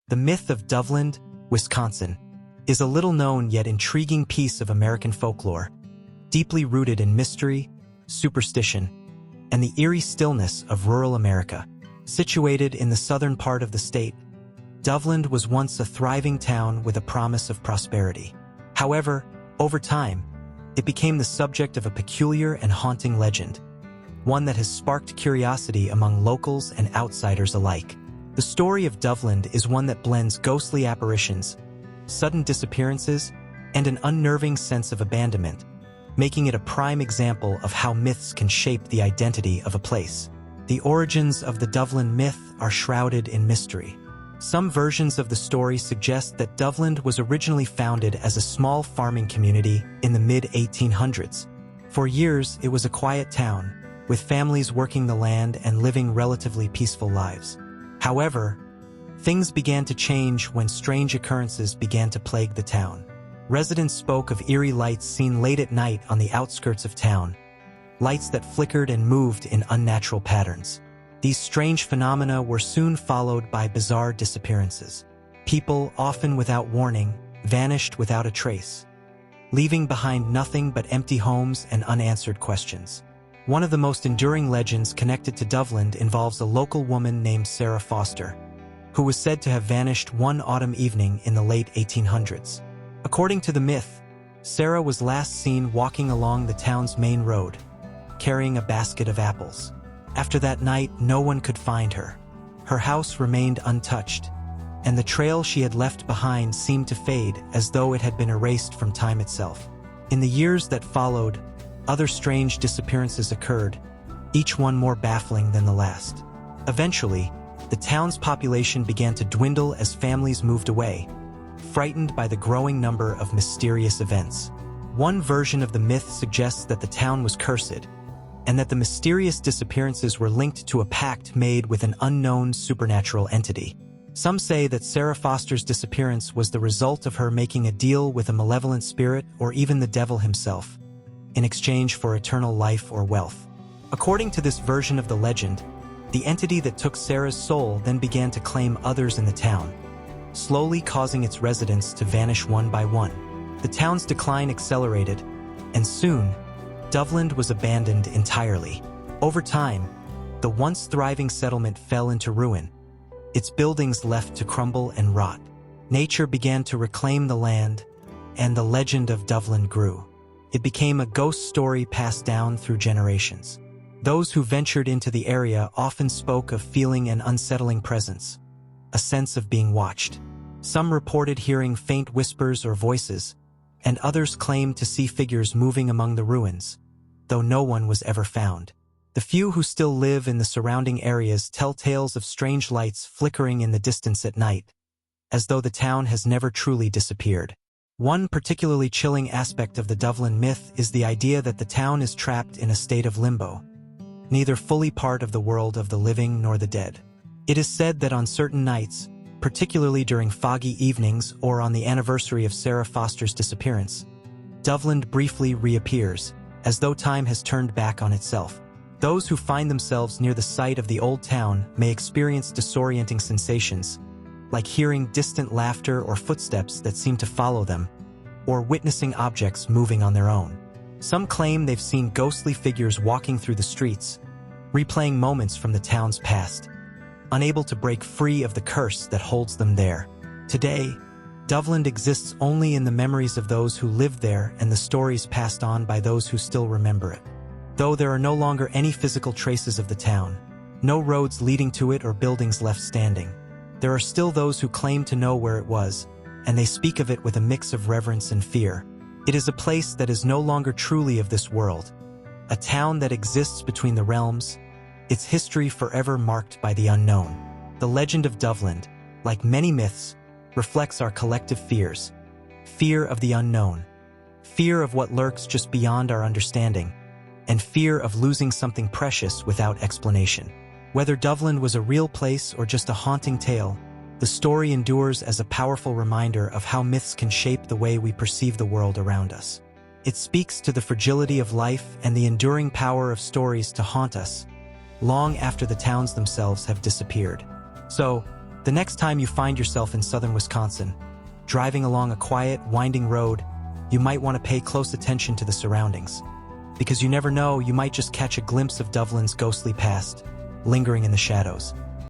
The myth of Doveland, Wisconsin, is a little-known yet intriguing piece of American folklore, deeply rooted in mystery, superstition, and the eerie stillness of rural America. Situated in the southern part of the state, Doveland was once a thriving town with a promise of prosperity. However, over time, it became the subject of a peculiar and haunting legend, one that has sparked curiosity among locals and outsiders alike. The story of Doveland is one that blends ghostly apparitions, sudden disappearances, and an unnerving sense of abandonment, making it a prime example of how myths can shape the identity of a place. The origins of the Doveland myth are shrouded in mystery. Some versions of the story suggest that Doveland was originally founded as a small farming community in the mid-1800s. For years, it was a quiet town, with families working the land and living relatively peaceful lives. However, things began to change when strange occurrences began to plague the town. Residents spoke of eerie lights seen late at night on the outskirts of town, lights that flickered and moved in unnatural patterns. These strange phenomena were soon followed by bizarre disappearances. People, often without warning, vanished without a trace, leaving behind nothing but empty homes and unanswered questions. One of the most enduring legends connected to Doveland involves a local woman named Sarah Foster, who was said to have vanished one autumn evening in the late 1800s. According to the myth, Sarah was last seen walking along the town's main road, carrying a basket of apples. After that night, no one could find her. Her house remained untouched, and the trail she had left behind seemed to fade as though it had been erased from time itself. In the years that followed, other strange disappearances occurred, each one more baffling than the last. Eventually, the town's population began to dwindle as families moved away, frightened by the growing number of mysterious events. One version of the myth suggests that the town was cursed, and that the mysterious disappearances were linked to a pact made with an unknown supernatural entity. Some say that Sarah Foster's disappearance was the result of her making a deal with a malevolent spirit or even the devil himself, in exchange for eternal life or wealth. According to this version of the legend, the entity that took Sarah's soul then began to claim others in the town, slowly causing its residents to vanish one by one. The town's decline accelerated, and soon, Doveland was abandoned entirely. Over time, the once thriving settlement fell into ruin, its buildings left to crumble and rot. Nature began to reclaim the land, and the legend of Doveland grew. It became a ghost story passed down through generations. Those who ventured into the area often spoke of feeling an unsettling presence, a sense of being watched. Some reported hearing faint whispers or voices, and others claimed to see figures moving among the ruins, though no one was ever found. The few who still live in the surrounding areas tell tales of strange lights flickering in the distance at night, as though the town has never truly disappeared. One particularly chilling aspect of the Doveland myth is the idea that the town is trapped in a state of limbo, neither fully part of the world of the living nor the dead. It is said that on certain nights, particularly during foggy evenings or on the anniversary of Sarah Foster's disappearance, Doveland briefly reappears, as though time has turned back on itself. Those who find themselves near the site of the old town may experience disorienting sensations, like hearing distant laughter or footsteps that seem to follow them, or witnessing objects moving on their own. Some claim they've seen ghostly figures walking through the streets, replaying moments from the town's past, unable to break free of the curse that holds them there. Today, Doveland exists only in the memories of those who lived there and the stories passed on by those who still remember it. Though there are no longer any physical traces of the town, no roads leading to it or buildings left standing, there are still those who claim to know where it was, and they speak of it with a mix of reverence and fear. It is a place that is no longer truly of this world, a town that exists between the realms, its history forever marked by the unknown. The legend of Doveland, like many myths, reflects our collective fears. Fear of the unknown, fear of what lurks just beyond our understanding, and fear of losing something precious without explanation. Whether Doveland was a real place or just a haunting tale, the story endures as a powerful reminder of how myths can shape the way we perceive the world around us. It speaks to the fragility of life and the enduring power of stories to haunt us, long after the towns themselves have disappeared. So, The next time you find yourself in southern Wisconsin, driving along a quiet, winding road, you might want to pay close attention to the surroundings. Because you never know, you might just catch a glimpse of Doveland's ghostly past, lingering in the shadows.